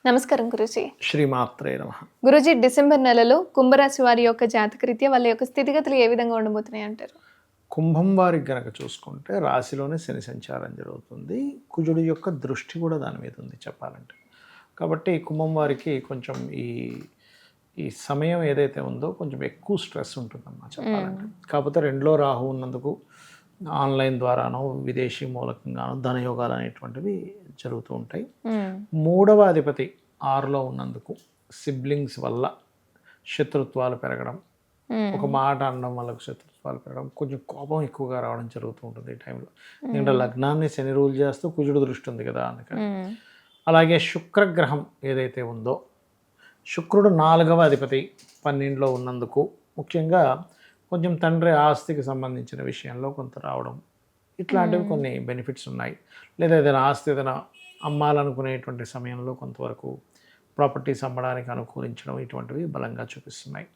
నమస్కారం గురూజీ. శ్రీమాత్రే నమః. గురూజీ, డిసెంబర్ నెలలో కుంభరాశి వారి యొక్క జాతకరీత్యా వాళ్ళ యొక్క స్థితిగతులు ఏ విధంగా ఉండబోతున్నాయి అంటారు? కుంభం వారికి గనక చూసుకుంటే రాశిలోనే శని సంచారం జరుగుతుంది. కుజుడి యొక్క దృష్టి కూడా దాని మీద ఉంది చెప్పాలంటే. కాబట్టి కుంభం వారికి కొంచెం ఈ సమయం ఏదైతే ఉందో కొంచెం ఎక్కువ స్ట్రెస్ ఉంటుందమ్మా చెప్పాలంటే. కాకపోతే రెండులో రాహు ఉన్నందుకు ఆన్లైన్ ద్వారానో విదేశీ మూలకంగానో ధనయోగాలు అనేటువంటివి జరుగుతూ ఉంటాయి. మూడవ అధిపతి 6లో ఉన్నందుకు సిబ్లింగ్స్ వల్ల శత్రుత్వాలు పెరగడం, ఒక మాట అనడం వల్ల శత్రుత్వాలు పెరగడం, కొంచెం కోపం ఎక్కువగా రావడం జరుగుతూ ఉంటుంది ఈ టైంలో. ఎందుకంటే లగ్నాన్ని శని రూల్ చేస్తూ కుజుడు దృష్టి ఉంది కదా అందుకని. అలాగే శుక్రగ్రహం ఏదైతే ఉందో, శుక్రుడు 4వ అధిపతి 12లో ఉన్నందుకు ముఖ్యంగా కొంచెం తండ్రి ఆస్తికి సంబంధించిన విషయంలో కొంత రావడం, ఇట్లాంటివి కొన్ని బెనిఫిట్స్ ఉన్నాయి. లేదా ఏదైనా ఆస్తి ఏదైనా అమ్మాలనుకునేటువంటి సమయంలో కొంతవరకు ప్రాపర్టీస్ అమ్మడానికి అనుకూలించడం, ఇటువంటివి బలంగా చూపిస్తున్నాయి.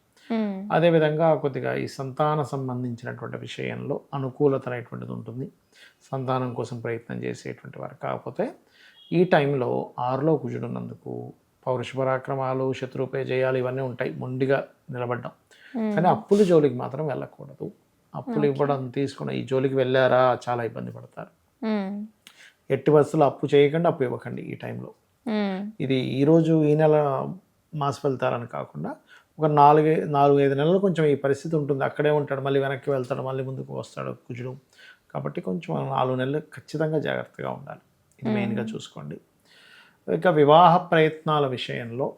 అదేవిధంగా కొద్దిగా ఈ సంతాన సంబంధించినటువంటి విషయంలో అనుకూలత అనేటువంటిది ఉంటుంది, సంతానం కోసం ప్రయత్నం చేసేటువంటి వారు. కాకపోతే ఈ టైంలో 6లో కుజుడున్నందుకు పౌరుష పరాక్రమాలు, శత్రుపై జయాలు ఇవన్నీ ఉంటాయి, మొండిగా నిలబడ్డం. కానీ అప్పుల జోలికి మాత్రం వెళ్ళకూడదు. అప్పులు ఇవ్వడం తీసుకున్న ఈ జోలికి వెళ్ళారా చాలా ఇబ్బంది పడతారు. ఎట్టి బస్సులు అప్పు చేయకండి, అప్పు ఇవ్వకండి ఈ టైంలో. ఇది ఈరోజు ఈ నెల మాస ఫలితాలని కాకుండా ఒక 4-5 నెలలు కొంచెం ఈ పరిస్థితి ఉంటుంది. అక్కడే ఉంటాడు, మళ్ళీ వెనక్కి వెళ్తాడు, మళ్ళీ ముందుకు వస్తాడు కుజుడు. కాబట్టి కొంచెం 4 నెలలు ఖచ్చితంగా జాగ్రత్తగా ఉండాలి. ఇది మెయిన్గా చూసుకోండి. ఇక వివాహ ప్రయత్నాల విషయంలో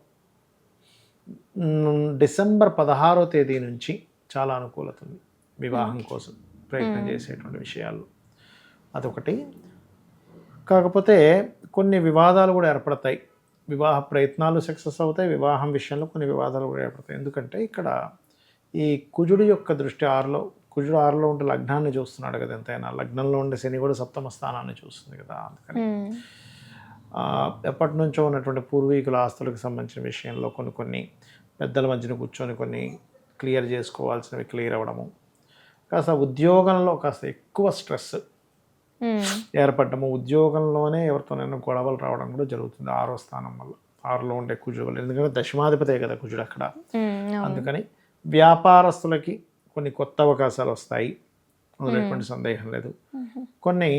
డిసెంబర్ 16వ తేదీ నుంచి చాలా అనుకూలత ఉంది వివాహం కోసం ప్రయత్నం చేసేటువంటి విషయాల్లో. అదొకటి. కాకపోతే కొన్ని వివాదాలు కూడా ఏర్పడతాయి. వివాహ ప్రయత్నాలు సక్సెస్ అవుతాయి, వివాహం విషయంలో కొన్ని వివాదాలు కూడా ఏర్పడతాయి. ఎందుకంటే ఇక్కడ ఈ కుజుడు యొక్క దృష్టి 6లో ఉంటే లగ్నాన్ని చూస్తున్నాడు కదా, ఎంతైనా లగ్నంలో ఉండే శని కూడా 7వ స్థానాన్ని చూస్తుంది కదా. అందుకని ఎప్పటి నుంచో ఉన్నటువంటి పూర్వీకుల ఆస్తులకు సంబంధించిన విషయంలో కొన్ని పెద్దల మధ్యన కూర్చొని కొన్ని క్లియర్ చేసుకోవాల్సినవి క్లియర్ అవ్వడము, కాస్త ఉద్యోగంలో కాస్త ఎక్కువ స్ట్రెస్ ఏర్పడము, ఉద్యోగంలోనే ఎవరితోనైనా గొడవలు రావడం కూడా జరుగుతుంది 6వ స్థానం వల్ల. 6లో ఉండే కుజుడు, ఎందుకంటే దశమాధిపతే కదా కుజుడు అక్కడ. అందుకని వ్యాపారస్తులకి కొన్ని కొత్త అవకాశాలు వస్తాయి, అందులో ఎటువంటి సందేహం లేదు. కొన్ని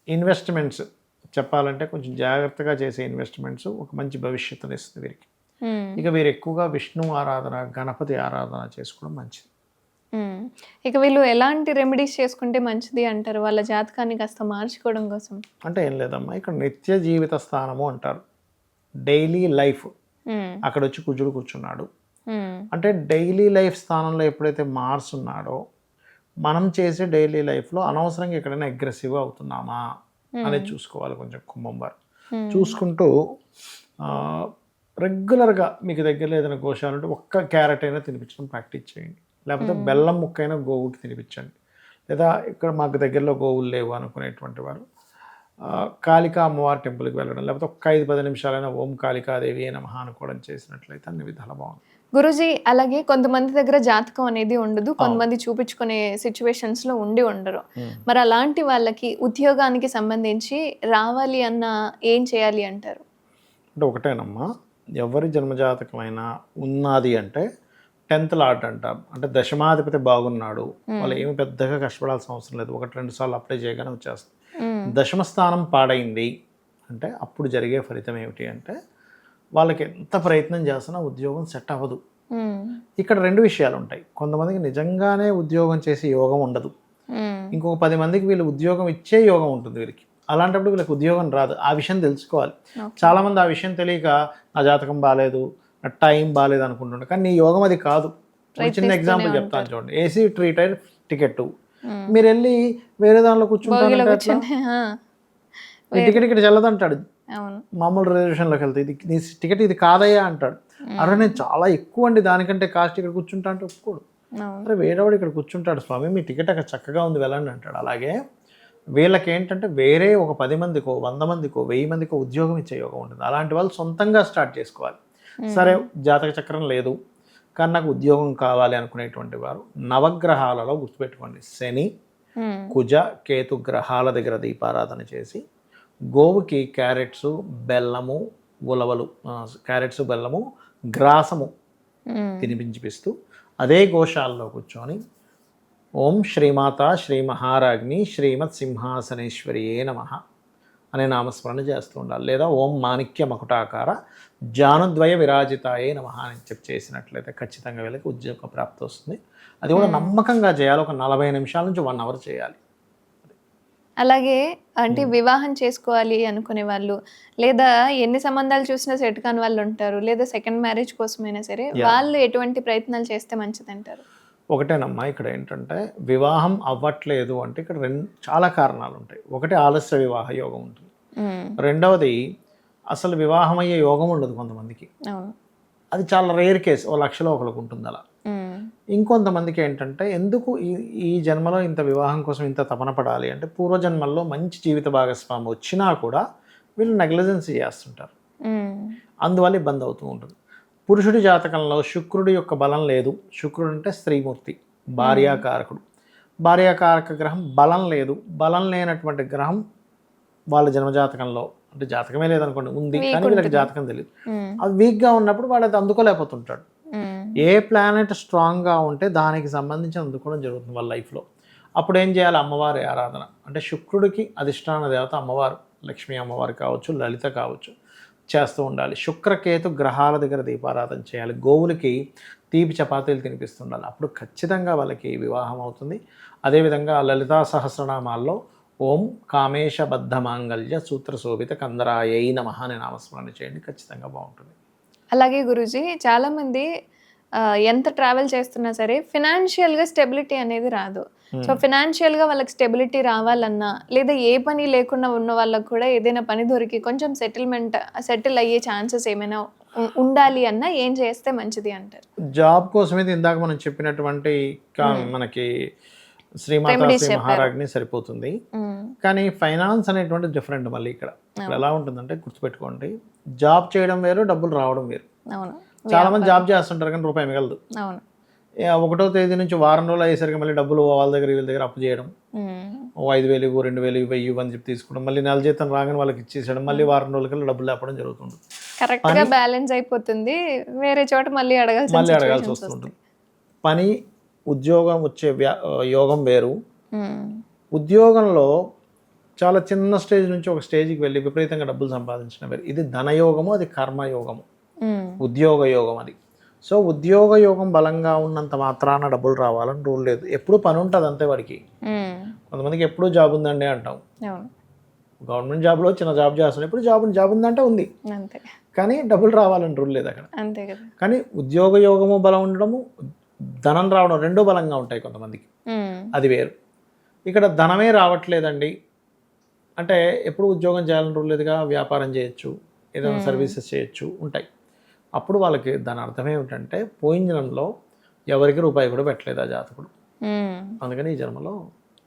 ఇన్వెస్ట్మెంట్స్ చెప్పాలంటే కొంచెం జాగ్రత్తగా చేసే ఇన్వెస్ట్మెంట్స్ ఒక మంచి భవిష్యత్తుని ఇస్తుంది వీరికి. ఇక వీరు ఎక్కువగా విష్ణు ఆరాధన, గణపతి ఆరాధన చేసుకోవడం మంచిది. ఇక వీళ్ళు ఎలాంటి రెమెడీస్ చేసుకుంటే మంచిది అంటారు వాళ్ళ జాతకాన్ని కాస్త మార్చుకోవడం కోసం? అంటే ఏం లేదమ్మా, ఇక్కడ నిత్య జీవిత స్థానము అంటారు, డైలీ లైఫ్. అక్కడ వచ్చి కుజుడు కూర్చున్నాడు అంటే డైలీ లైఫ్ స్థానంలో ఎప్పుడైతే మార్స్ ఉన్నాడో, మనం చేసే డైలీ లైఫ్లో అనవసరంగా ఎక్కడైనా అగ్రెసివ్గా అవుతున్నామా అనేది చూసుకోవాలి. కొంచెం కుంభం వారు చూసుకుంటూ రెగ్యులర్గా మీకు దగ్గరలో ఏదైనా గోశాలు ఉంటే ఒక్క క్యారెట్ అయినా తినిపించడం ప్రాక్టీస్ చేయండి, లేకపోతే బెల్లం ముక్కైనా గోవుకి తినిపించండి. లేదా ఇక్కడ మాకు దగ్గరలో గోవులు లేవు అనుకునేటువంటి వారు కాళికా అమ్మవారి టెంపుల్కి వెళ్ళడం, లేకపోతే ఒక్క 5-10 నిమిషాలైనా ఓం కాళికాదేవి నమః అనుకోవడం చేసినట్లయితే అన్ని విధాలు బాగుంది. గురూజీ, అలాగే కొంతమంది దగ్గర జాతకం అనేది ఉండదు, కొంతమంది చూపించుకునే సిచ్యువేషన్స్లో ఉండరు. మరి అలాంటి వాళ్ళకి ఉద్యోగానికి సంబంధించి రావాలి అన్న ఏం చేయాలి అంటారు? అంటే ఒకటేనమ్మా, ఎవరి జన్మజాతకమైనా ఉన్నది అంటే 10th లార్డ్ అంటారు. అంటే దశమాధిపతి బాగున్నాడు, వాళ్ళు ఏమి పెద్దగా కష్టపడాల్సిన అవసరం లేదు, 1-2 సార్లు అప్లై చేయగానే వచ్చేస్తుంది. దశమ స్థానం పాడైంది అంటే అప్పుడు జరిగే ఫలితం ఏమిటి అంటే వాళ్ళకి ఎంత ప్రయత్నం చేస్తున్నా ఉద్యోగం సెట్ అవ్వదు. ఇక్కడ 2 విషయాలు ఉంటాయి. కొంతమందికి నిజంగానే ఉద్యోగం చేసే యోగం ఉండదు, ఇంకొక 10 మందికి వీళ్ళు ఉద్యోగం ఇచ్చే యోగం ఉంటుంది వీరికి. అలాంటప్పుడు వీళ్ళకి ఉద్యోగం రాదు. ఆ విషయం తెలుసుకోవాలి. చాలామంది ఆ విషయం తెలియక నా జాతకం బాగాలేదు, నా టైం బాగాలేదు అనుకుంటుండే, కానీ నీ యోగం అది కాదు. చిన్న ఎగ్జాంపుల్ చెప్తాను చూడండి. ఏసీ రిటైర్ టికెట్ మీరు వెళ్ళి వేరే దానిలో కూర్చుంటారు, ఈ టికెట్ ఇక్కడ చెల్లదంటాడు. మామూలు రిజర్వేషన్లోకి వెళ్తే ఇది నీ టికెట్ ఇది కాదయ్యా అంటాడు. అరే నేను చాలా ఎక్కువ అండి దానికంటే కాస్ట్, ఇక్కడ కూర్చుంటా అంటే ఒప్పుకోడు. అరే వేరేవాడు ఇక్కడ కూర్చుంటాడు స్వామి, మీ టికెట్ అక్కడ చక్కగా ఉంది వెళ్ళండి అంటాడు. అలాగే వీళ్ళకి ఏంటంటే వేరే ఒక 10 మందికో 100 మందికో 1000 మందికో ఉద్యోగం ఇచ్చే యోగం ఉంటుంది. అలాంటి వాళ్ళు సొంతంగా స్టార్ట్ చేసుకోవాలి. సరే జాతక చక్రం లేదు కానీ నాకు ఉద్యోగం కావాలి అనుకునేటువంటి వారు నవగ్రహాలలో గుర్తుపెట్టుకోండి, శని కుజ కేతు గ్రహాల దగ్గర దీపారాధన చేసి గోవుకి క్యారెట్స్, బెల్లము, ఉలవలు, క్యారెట్స్, బెల్లము, గ్రాసము తినిపించిపిస్తూ అదే గోశాలలో కూర్చొని ఓం శ్రీమాత శ్రీ మహారాజ్ని శ్రీమత్ సింహాసనేశ్వరియే నమః అనే నామస్మరణ చేస్తూ ఉండాలి. లేదా ఓం మాణిక్య మకుటాకార జానుద్వయ విరాజితాయే నమః అని చేసినట్లయితే ఖచ్చితంగా వీళ్ళకి ఉద్యోగ ప్రాప్తి వస్తుంది. అది కూడా నమ్మకంగా చేయాలి. ఒక 40 నిమిషాల నుంచి 1 అవర్ చేయాలి. అలాగే అంటే వివాహం చేసుకోవాలి అనుకునే వాళ్ళు, లేదా ఎన్ని సంబంధాలు చూసినా సెట్ కాని వాళ్ళు ఉంటారు, లేదా సెకండ్ మ్యారేజ్ కోసమైనా సరే వాళ్ళు ఎటువంటి ప్రయత్నాలు చేస్తే మంచిదంటారు? ఒకటేనమ్మా, ఇక్కడ ఏంటంటే వివాహం అవ్వట్లేదు అంటే ఇక్కడ చాలా కారణాలు ఉంటాయి. ఒకటి ఆలస్య వివాహ యోగం ఉంటుంది. రెండవది అసలు వివాహం అయ్యే యోగం ఉండదు కొంతమందికి. అది చాలా రేర్ కేసు. 1,00,000లో ఒకరికి ఉంటుంది అలా. ఇంకొంతమందికి ఏంటంటే ఎందుకు ఈ జన్మలో ఇంత వివాహం కోసం ఇంత తపన పడాలి అంటే పూర్వజన్మల్లో మంచి జీవిత భాగస్వామి వచ్చినా కూడా వీళ్ళు నెగ్లిజెన్స్ చేస్తుంటారు. అందువల్ల ఇబ్బంది అవుతూ ఉంటుంది. పురుషుడి జాతకంలో శుక్రుడి యొక్క బలం లేదు. శుక్రుడు అంటే స్త్రీమూర్తి, భార్యాకారకుడు. భార్యాకారక గ్రహం బలం లేదు. బలం లేనటువంటి గ్రహం వాళ్ళ జన్మజాతకంలో అంటే జాతకమే లేదనుకోండి, ఉంది కానీ వీళ్ళకి జాతకం తెలియదు. అది వీక్గా ఉన్నప్పుడు వాడు అది అందుకోలేకపోతుంటాడు. ఏ ప్లానెట్ స్ట్రాంగ్గా ఉంటే దానికి సంబంధించి అందుకోవడం జరుగుతుంది వాళ్ళ లైఫ్లో. అప్పుడు ఏం చేయాలి? అమ్మవారి ఆరాధన. అంటే శుక్రుడికి అధిష్టాన దేవత అమ్మవారు, లక్ష్మీ అమ్మవారు కావచ్చు, లలిత కావచ్చు, చేస్తూ ఉండాలి. శుక్రకేతు గ్రహాల దగ్గర దీపారాధన చేయాలి. గోవులకి తీపి చపాతీలు తినిపిస్తుండాలి. అప్పుడు ఖచ్చితంగా వాళ్ళకి వివాహం అవుతుంది. అదేవిధంగా లలితా సహస్రనామాల్లో ఓం కామేశబద్ధ మాంగళ్య సూత్ర శోభిత కందరాయై నమః అనే నామస్మరణ చేయండి, ఖచ్చితంగా బాగుంటుంది. అలాగే గురూజీ, చాలామంది ఎంత ట్రావెల్ చేస్తున్నా సరే ఫినాన్షియల్గా స్టెబిలిటీ అనేది రాదు. సో ఫినాన్షియల్గా వాళ్ళకి స్టెబిలిటీ రావాలన్నా, లేదా ఏ పని లేకుండా ఉన్న వాళ్ళకు కూడా ఏదైనా పని దొరికి కొంచెం సెటిల్ అయ్యే ఛాన్సెస్ ఏమైనా ఉండాలి అన్నా ఏం చేస్తే మంచిది అంటారు? జాబ్ కోసమే ఇందాక మనం చెప్పినటువంటి మనకి శ్రీమాత శ్రీ మహారాజ్ని సరిపోతుంది. కానీ ఫైనాన్స్ అనేటువంటి డిఫరెంట్. మళ్ళీ ఇక్కడ ఎలా ఉంటుందంటే గుర్తుపెట్టుకోండి, జాబ్ చేయడం వేరు, డబ్బులు రావడం వేరు. చాలా మంది జాబ్ చేస్తుంటారు కానీ రూపాయి మిగలదు. 1వ తేదీ నుంచి వారం రోజులు అయ్యేసరికి మళ్ళీ డబ్బులు వాళ్ళ దగ్గర వీళ్ళ దగ్గర అప్పు చేయడం, 5,000 2,000 1000 అని చెప్పి తీసుకోవడం, మళ్ళీ నెల జీతం రాగానే వాళ్ళకి ఇచ్చేసేయడం, మళ్ళీ వారం రోజులకల్లా డబ్బులు లేపడం జరుగుతుంది. కరెక్ట్గా బ్యాలెన్స్ అయిపోతుంది, వేరే చోట మళ్ళీ అడగాల్సి వస్తుంటుంది. పని ఉద్యోగం వచ్చే యోగం వేరు. ఉద్యోగంలో చాలా చిన్న స్టేజ్ నుంచి ఒక స్టేజ్కి వెళ్ళి విపరీతంగా డబ్బులు సంపాదించడం వేరు. ఇది ధనయోగము, అది కర్మయోగము. ఉద్యోగ యోగం అది. సో ఉద్యోగ యోగం బలంగా ఉన్నంత మాత్రాన డబ్బులు రావాలని రూల్ లేదు. ఎప్పుడు పని ఉంటుంది అంతే వాడికి. కొంతమందికి ఎప్పుడూ జాబ్ ఉందండి అంటాం. గవర్నమెంట్ జాబ్లో చిన్న జాబ్ చేస్తాం, ఎప్పుడు జాబ్ ఉందంటే ఉంది, కానీ డబ్బులు రావాలని రూల్ లేదు అక్కడ. కానీ ఉద్యోగ యోగము బలం ఉండడము, ధనం రావడం రెండూ బలంగా ఉంటాయి కొంతమందికి, అది వేరు. ఇక్కడ ధనమే రావట్లేదండి అంటే ఎప్పుడు ఉద్యోగం చేయాలని రూల్ లేదుగా, వ్యాపారం చేయొచ్చు, ఏదైనా సర్వీసెస్ చేయొచ్చు, ఉంటాయి. అప్పుడు వాళ్ళకి దాని అర్థం ఏమిటంటే పోయిన జన్మలో ఎవరికి రూపాయి కూడా పెట్టలేదు ఆ జాతకుడు, అందుకని ఈ జన్మలో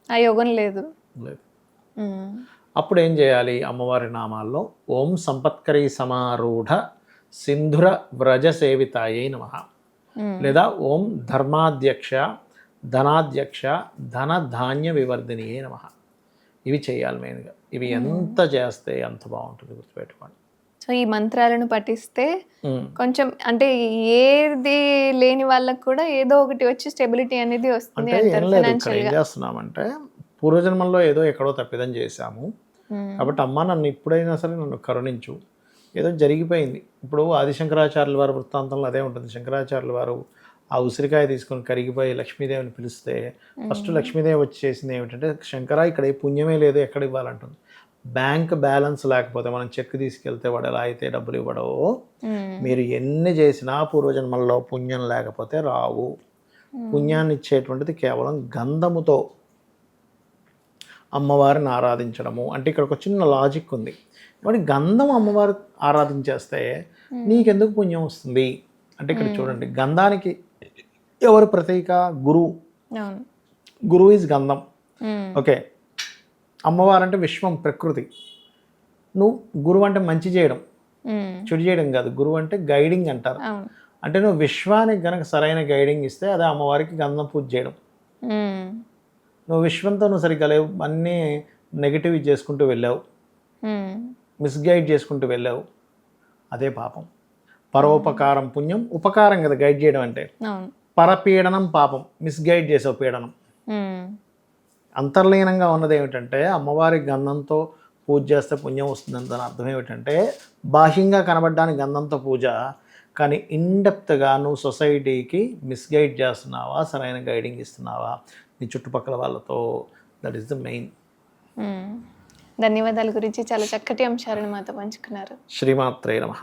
ఆ యోగం లేదు. అప్పుడు ఏం చేయాలి? అమ్మవారి నామాల్లో ఓం సంపత్కరీ సమారూఢ సింధుర వ్రజ సేవితాయై నమః, లేదా ఓం ధర్మాధ్యక్ష ధనాధ్యక్ష ధన ధాన్య వివర్ధినియే నమః. ఇవి చేయాలి మెయిన్గా. ఇవి ఎంత చేస్తే అంత బాగుంటుంది, గుర్తుపెట్టుకోండి. సో ఈ మంత్రాలను పఠిస్తే కొంచెం అంటే ఏది లేని వాళ్ళకి కూడా ఏదో ఒకటి వచ్చి స్టెబిలిటీ అనేది వస్తుంది. ఏం చేస్తున్నామంటే పూర్వజన్మల్లో ఏదో ఎక్కడో తప్పిదం చేశాము కాబట్టి అమ్మ నన్ను ఇప్పుడైనా సరే నన్ను కరుణించు, ఏదో జరిగిపోయింది. ఇప్పుడు ఆదిశంకరాచార్యుల వారి వృత్తాంతంలో అదే ఉంటుంది. శంకరాచార్యుల వారు ఆ ఉసిరికాయ తీసుకొని కరిగిపోయి లక్ష్మీదేవిని పిలిస్తే ఫస్ట్ లక్ష్మీదేవి వచ్చి చేసింది ఏమిటంటే, శంకర ఇక్కడ ఏ పుణ్యమే లేదు, ఎక్కడ ఇవ్వాలంటుంది. బ్యాంక్ బ్యాలెన్స్ లేకపోతే మనం చెక్ తీసుకెళ్తే వాడు ఎలా అయితే డబ్బులు ఇవ్వడో, మీరు ఎన్ని చేసినా పూర్వజన్మల్లో పుణ్యం లేకపోతే రావు. పుణ్యాన్ని ఇచ్చేటువంటిది కేవలం గంధముతో అమ్మవారిని ఆరాధించడము. అంటే ఇక్కడ ఒక చిన్న లాజిక్ ఉంది. మరి గంధం అమ్మవారు ఆరాధించేస్తే నీకెందుకు పుణ్యం వస్తుంది అంటే, ఇక్కడ చూడండి, గంధానికి ఎవరు ప్రతీక? గురువు. గురువు ఈజ్ గంధం. ఓకే, అమ్మవారు అంటే విశ్వం, ప్రకృతి. నువ్వు గురువు అంటే మంచి చేయడం, చెడు చేయడం కాదు. గురువు అంటే గైడింగ్ అంటారు. అంటే నువ్వు విశ్వానికి గనక సరైన గైడింగ్ ఇస్తే అదే అమ్మవారికి గంధం పూజ చేయడం. నువ్వు విశ్వంతో నువ్వు సరిగ్గా లేవు, అన్నీ నెగిటివ్ చేసుకుంటూ వెళ్ళావు, ఉమ్, మిస్గైడ్ చేసుకుంటూ వెళ్ళావు, అదే పాపం. పరోపకారం పుణ్యం, ఉపకారం కదా గైడ్ చేయడం అంటే. అవును. పరపీడనం పాపం, మిస్గైడ్ చేసావు పీడనం. ఉమ్, అంతర్లీనంగా ఉన్నది ఏమిటంటే అమ్మవారి గంధంతో పూజ చేస్తే పుణ్యం వస్తుందని దాని అర్థం ఏమిటంటే బాహ్యంగా కనబడడానికి గంధంతో పూజ, కానీ ఇన్డెప్త్గా నువ్వు సొసైటీకి మిస్గైడ్ చేస్తున్నావా, సరైన గైడింగ్ ఇస్తున్నావా నీ చుట్టుపక్కల వాళ్ళతో, దట్ ఈస్ ద మెయిన్. ఉమ్. ధన్యవాదాల గురించి చాలా చక్కటి అంశాలను మాతో పంచుకున్నారు. శ్రీమాత్రే నమః.